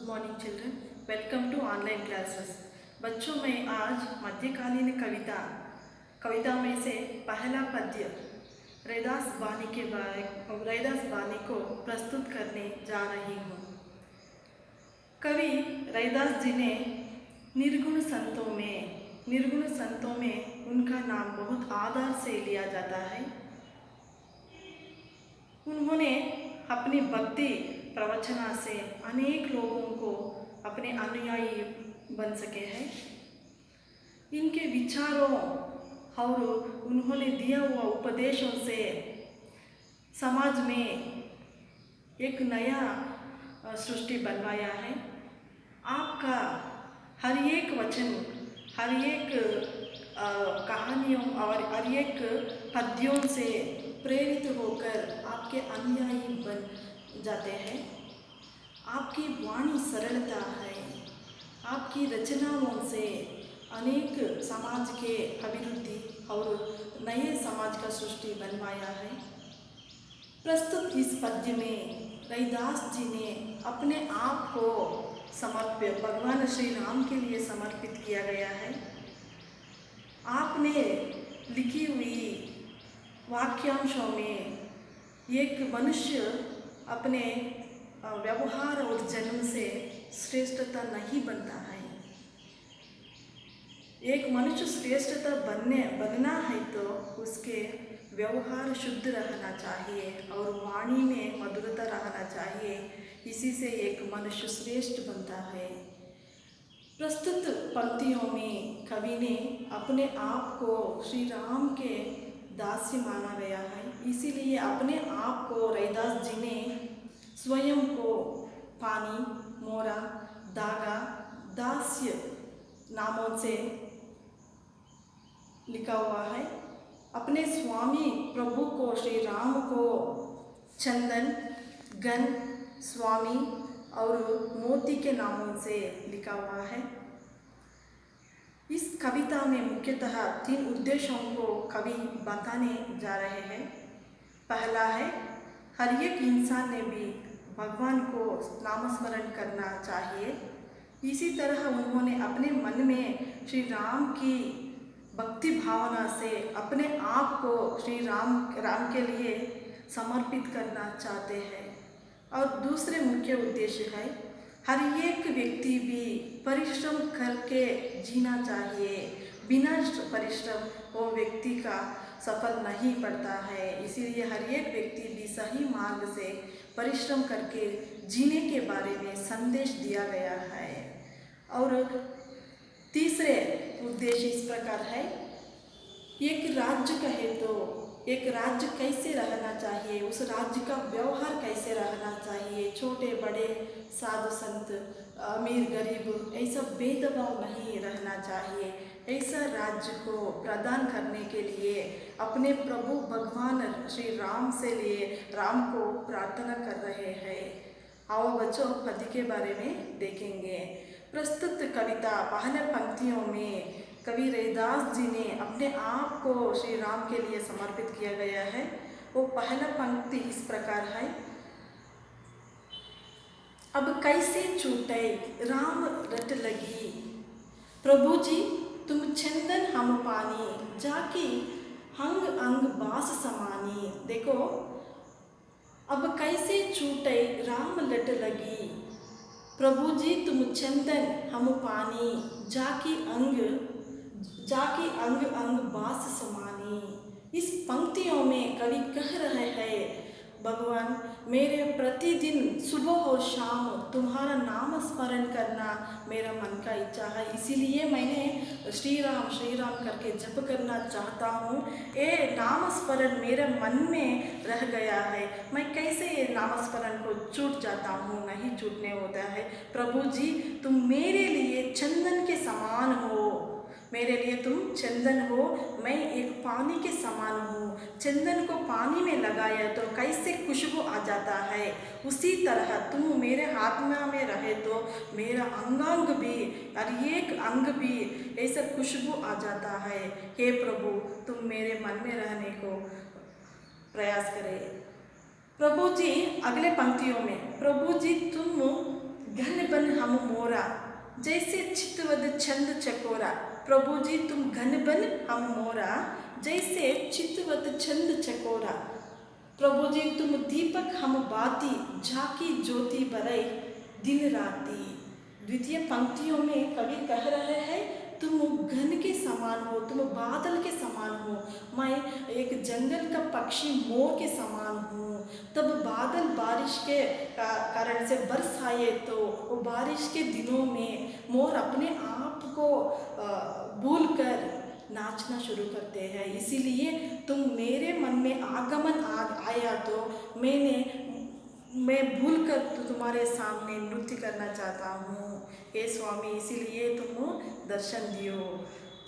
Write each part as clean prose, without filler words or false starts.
Morning children, welcome to online classes. बच्चों, मैं आज मध्यकालीन कविता में से पहला पद्य रैदास बानी को प्रस्तुत करने जा रही हूँ। कवि रैदास जी ने निर्गुण संतों में उनका नाम बहुत आदर से लिया जाता है। उन्होंने अपनी भक्ति प्रवचना से अनेक लोगों को अपने अनुयायी बन सके हैं। इनके विचारों और उन्होंने दिया हुआ उपदेशों से समाज में एक नया सृष्टि बनवाया है। आपका हर एक वचन, हर एक कहानियों और हर एक पद्यों से प्रेरित होकर आपके अनुयायी बन जाते हैं। आपकी वाणी सरलता है। आपकी रचनाओं से अनेक समाज के अभिवृद्धि और नए समाज का सृष्टि बनवाया है। प्रस्तुत इस पद्य में रैदास जी ने अपने आप को भगवान श्री राम के लिए समर्पित किया गया है। आपने लिखी हुई वाक्यांशों में एक मनुष्य अपने व्यवहार और जन्म से श्रेष्ठता नहीं बनता है। एक मनुष्य श्रेष्ठता बनना है तो उसके व्यवहार शुद्ध रहना चाहिए और वाणी में मधुरता रहना चाहिए। इसी से एक मनुष्य श्रेष्ठ बनता है। प्रस्तुत पंक्तियों में कवि ने अपने आप को श्री राम के दास्य माना गया है। इसीलिए अपने आप को रैदास जी ने स्वयं को पानी, मोरा, दागा, दास्य नामों से लिखा हुआ है। अपने स्वामी प्रभु को, श्री राम को चंदन, गन, स्वामी और मोती के नामों से लिखा हुआ है। इस कविता में मुख्यतः 3 उद्देश्यों को कवि बताने जा रहे हैं। पहला है, हर एक इंसान ने भी भगवान को नामस्मरण करना चाहिए। इसी तरह उन्होंने अपने मन में श्री राम की भक्ति भावना से अपने आप को श्री राम के लिए समर्पित करना चाहते हैं। और दूसरे मुख्य उद्देश्य है, हर एक व्यक्ति भी परिश्रम करके जीना चाहिए। बिना परिश्रम वो व्यक्ति का सफल नहीं पड़ता है। इसीलिए हर एक व्यक्ति भी सही मार्ग से परिश्रम करके जीने के बारे में संदेश दिया गया है। और तीसरे उद्देश्य इस प्रकार है, एक राज्य कहे तो एक राज्य कैसे रहना चाहिए, उस राज्य का व्यवहार कैसे रहना चाहिए। छोटे बड़े, साधु संत, अमीर गरीब, ऐसा भेदभाव नहीं रहना चाहिए। ऐसा राज्य को प्रदान करने के लिए अपने प्रभु भगवान श्री राम से लिए राम को प्रार्थना कर रहे हैं। आओ बच्चों, पद्य के बारे में देखेंगे। प्रस्तुत कविता पहले पंक्तियों में कवि रैदास जी ने अपने आप को श्री राम के लिए समर्पित किया गया है। वो पहला पंक्ति इस प्रकार है, अब कैसे छूटे राम रट लगी, प्रभु जी तुम चंदन हम पानी, जाकी अंग अंग बास समानी। देखो, अब कैसे छूटे राम लट लगी, प्रभु जी तुम चंदन हम पानी, जाकी अंग अंग बास समानी। इस पंक्तियों में कवि कह रहे हैं, भगवान मेरे प्रतिदिन सुबह और शाम तुम्हारा नाम स्मरण करना मेरा मन का इच्छा है। इसीलिए मैंने श्री राम करके जप करना चाहता हूँ। ये नाम स्मरण मेरे मन में रह गया है। मैं कैसे ये नाम स्मरण को छूट जाता हूँ, नहीं छूटने होता है। प्रभु जी तुम मेरे लिए चंदन के समान हो, मेरे लिए तुम चंदन हो, मैं एक पानी के समान हूँ। चंदन को पानी में लगाया तो कैसे खुशबू आ जाता है, उसी तरह तुम मेरे आत्मा में रहे तो मेरा अंगांग भी, हर एक अंग भी ऐसा खुशबू आ जाता है। हे प्रभु तुम मेरे मन में रहने को प्रयास करें। प्रभु जी अगले पंक्तियों में, प्रभु जी तुम घन बन हम मोरा, जैसे चितवद चंद चकोरा। प्रभु जी तुम घन बन हम मोरा, जैसे चितवद चंद चकोरा। प्रभु जी तुम दीपक हम बाती, झाकी ज्योति बरई दिन राती। द्वितीय पंक्तियों में कवि कह रहे हैं तुम घन के समान हो, तुम बादल के समान हो, मैं एक जंगल का पक्षी मोर के समान हूँ। तब बादल बारिश के कारण से बरस आए तो वो बारिश के दिनों में मोर अपने आप को भूलकर नाचना शुरू करते हैं। इसीलिए तुम मेरे मन में आगमन आया तो मैं भूलकर तुम्हारे सामने नृत्य करना चाहता हूँ हे स्वामी, इसीलिए तुम दर्शन दियो।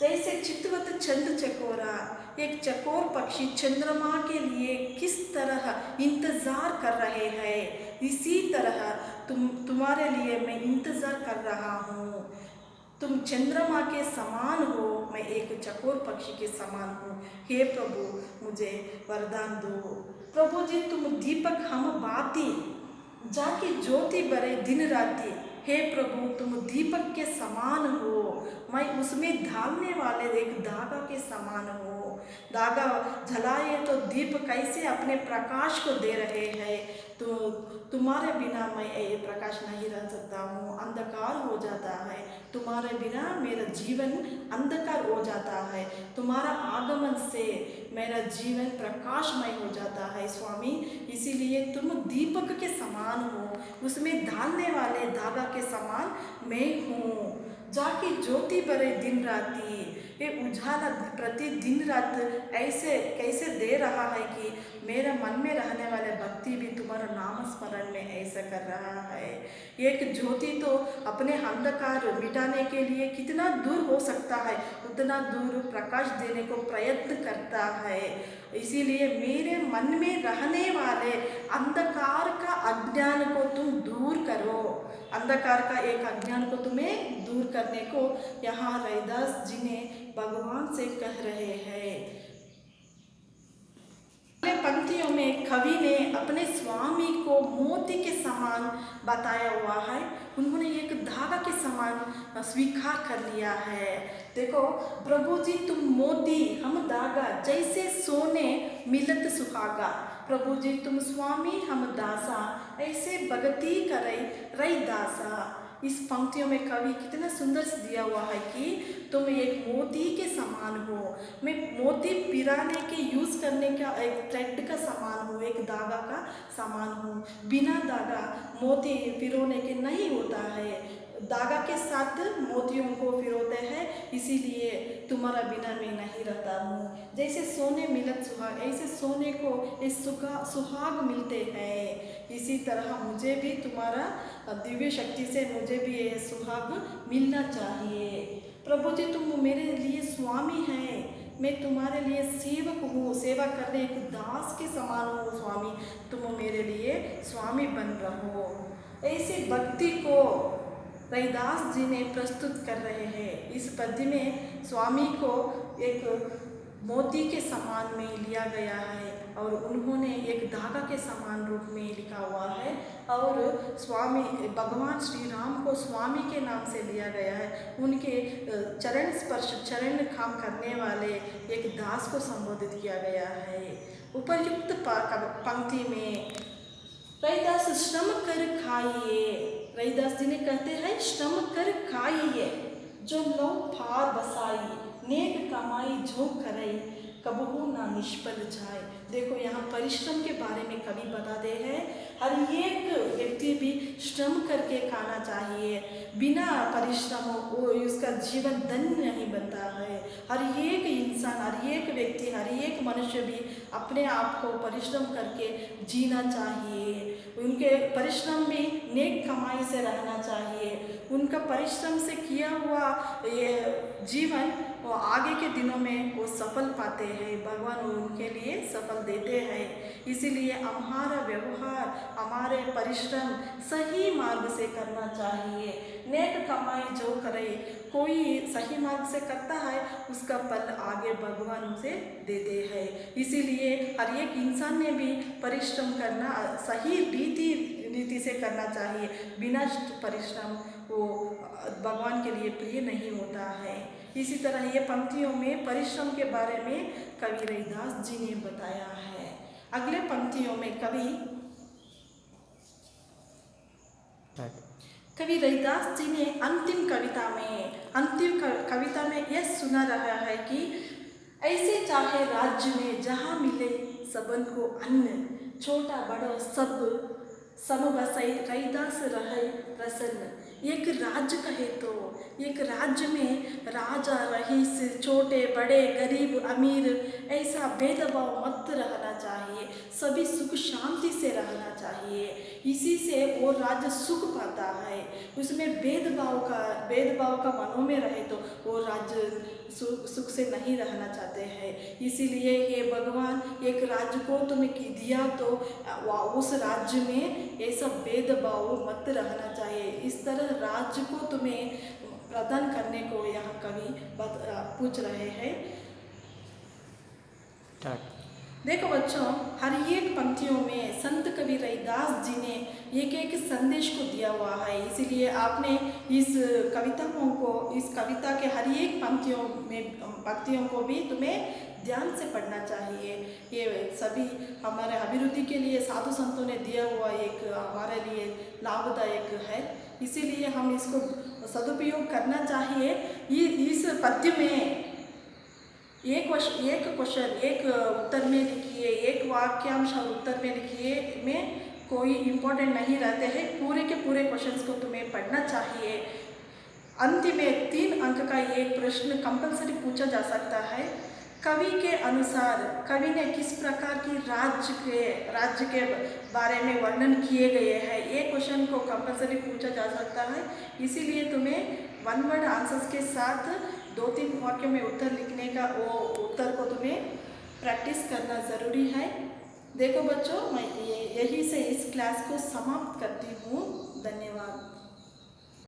जैसे चितवत चंद चकोरा, एक चकोर पक्षी चंद्रमा के लिए किस तरह इंतज़ार कर रहे हैं, इसी तरह तुम्हारे लिए मैं इंतज़ार कर रहा हूँ। तुम चंद्रमा के समान हो, मैं एक चकोर पक्षी के समान हूँ। हे प्रभु मुझे वरदान दो। प्रभु जी तुम दीपक हम बाती, जाके ज्योति बरे दिन राती। हे प्रभु तुम दीपक के समान हो, मैं उसमें ढालने वाले एक धागा के समान हो। धागा जलाए तो दीप कैसे अपने प्रकाश को दे रहे हैं, तो तुम्हारे बिना मैं ये प्रकाश नहीं रह सकता हूँ, अंधकार हो जाता है। तुम्हारे बिना मेरा जीवन अंधकार हो जाता है, तुम्हारा आगमन से मेरा जीवन प्रकाशमय हो जाता है स्वामी। इसीलिए तुम दीपक के समान हो, उसमें ढालने वाले धागा के समान मैं हूँ। जाके ज्योति बरे दिन राती, ये उजाला प्रति दिन रात ऐसे कैसे दे रहा है कि मेरे मन में रहने वाले भक्ति भी तुम्हारा नाम स्मरण में ऐसा कर रहा है। एक ज्योति तो अपने अंधकार मिटाने के लिए कितना दूर हो सकता है, उतना दूर प्रकाश देने को प्रयत्न करता है। इसीलिए मेरे मन में रहने वाले अंधकार का अज्ञान को तुम दूर करो। अंधकार का एक अज्ञान को तुम्हें दूर करने को यहाँ रैदास जी ने भगवान से कह रहे हैं। पंक्तियों में कवि ने अपने स्वामी को मोती के समान बताया हुआ है, उन्होंने एक धागा के समान स्वीकार कर लिया है। देखो प्रभु जी तुम मोती हम धागा, जैसे सोने मिलत सुहागा। प्रभु जी तुम स्वामी हम दासा, ऐसे भगती करे रई दासा। इस पंक्तियों में कवि कितना सुंदर से दिया हुआ है कि तुम एक मोती के समान हो। मैं मोती पिराने के यूज़ करने का एक थ्रेड का समान हूँ, एक धागा का समान हूँ। बिना धागा मोती पिरोने के नहीं होता है, धागा के साथ मोतियों को पिरोते हैं, इसीलिए तुम्हारा बिना मैं नहीं रहता हूँ। जैसे सोने मिलत सुहाग, ऐसे सोने को इस सुहाग मिलते हैं, इसी तरह मुझे भी तुम्हारा दिव्य शक्ति से मुझे भी ये सुहाग मिलना चाहिए। प्रभु जी तुम मेरे लिए स्वामी हैं, मैं तुम्हारे लिए सेवक हूँ, सेवा करने एक दास के समान हूँ स्वामी, तुम मेरे लिए स्वामी बन रहो। ऐसी भक्ति को रैदास जी ने प्रस्तुत कर रहे हैं। इस पद्य में स्वामी को एक मोती के समान में लिया गया है और उन्होंने एक धागा के समान रूप में लिखा हुआ है, और स्वामी भगवान श्री राम को स्वामी के नाम से लिया गया है। उनके चरण स्पर्श चरण काम करने वाले एक दास को संबोधित किया गया है। उपर्युक्त पंक्ति में रैदास श्रम कर खाइए, रैदास जी ने कहते हैं श्रम कर खाइए, जो लो फार बसाई, नेक कमाई जो करे, कबहू ना निष्फल जाए। देखो यहाँ परिश्रम के बारे में कवि बताते हैं, हर एक व्यक्ति भी श्रम करके खाना चाहिए, बिना परिश्रम वो उसका जीवन धन्य नहीं बनता है। हर एक इंसान, हर एक व्यक्ति, हर एक मनुष्य भी अपने आप को परिश्रम करके जीना चाहिए। उनके परिश्रम में नेक कमाई से रहना चाहिए। उनका परिश्रम से किया हुआ ये जीवन वो आगे के दिनों में वो सफल पाते हैं, भगवान उनके लिए सफल देते हैं। इसीलिए हमारा व्यवहार, हमारे परिश्रम सही मार्ग से करना चाहिए। नेक कमाई जो करे, कोई सही मार्ग से करता है उसका फल आगे भगवान उसे देते हैं। इसीलिए हर एक इंसान ने भी परिश्रम करना, सही रीति रीति से करना चाहिए। बिना परिश्रम वो भगवान के लिए प्रिय नहीं होता है। इसी तरह ये पंक्तियों में परिश्रम के बारे में कवि रविदास जी ने बताया है। अगले पंक्तियों में कवि रविदास जी ने अंतिम कविता में यह सुना रहा है कि ऐसे चाहे राज्य में जहाँ मिले सबन को अन्न, छोटा बड़ा सब बसई रविदास रहे प्रसन्न। एक राज्य कहे तो एक राज्य में राजा रईस, छोटे बड़े, गरीब अमीर, ऐसा भेदभाव मत रहना चाहिए। सभी सुख शांति से रहना चाहिए। इसी से वो राज्य सुख पाता है। उसमें भेदभाव का मनों में रहे तो वो राज्य सुख से नहीं रहना चाहते हैं। इसीलिए ये भगवान एक राज्य को तुम्हें दिया तो उस राज्य में ऐसा भेदभाव मत रहना चाहिए। इस तरह राज्य को तुम्हें प्रदान करने को यहाँ कवि पूछ रहे हैं। देखो बच्चों, हर एक पंक्तियों में संत कवि रविदास जी ने एक संदेश को दिया हुआ है। इसीलिए आपने इस कविता के हर एक पंक्तियों को भी तुम्हें ध्यान से पढ़ना चाहिए। ये सभी हमारे अभिवृद्धि के लिए साधु संतों ने दिया हुआ एक हमारे लिए लाभदायक है। इसीलिए हम इसको सदुपयोग करना चाहिए। इस पद्य में एक क्वेश्चन एक उत्तर में लिखिए, एक वाक्यांश उत्तर में लिखिए में कोई इम्पोर्टेंट नहीं रहते हैं। पूरे के पूरे क्वेश्चंस को तुम्हें पढ़ना चाहिए। अंत में 3 अंक का एक प्रश्न कंपलसरी पूछा जा सकता है। कवि के अनुसार कवि ने किस प्रकार की राज्य के बारे में वर्णन किए गए हैं, ये क्वेश्चन को कंपलसरी पूछा जा सकता है। इसीलिए तुम्हें 1 वर्ड आंसर्स के साथ 2-3 वाक्य में उत्तर लिखने का वो उत्तर को तुम्हें प्रैक्टिस करना ज़रूरी है। देखो बच्चों, मैं यही से इस क्लास को समाप्त करती हूँ। धन्यवाद।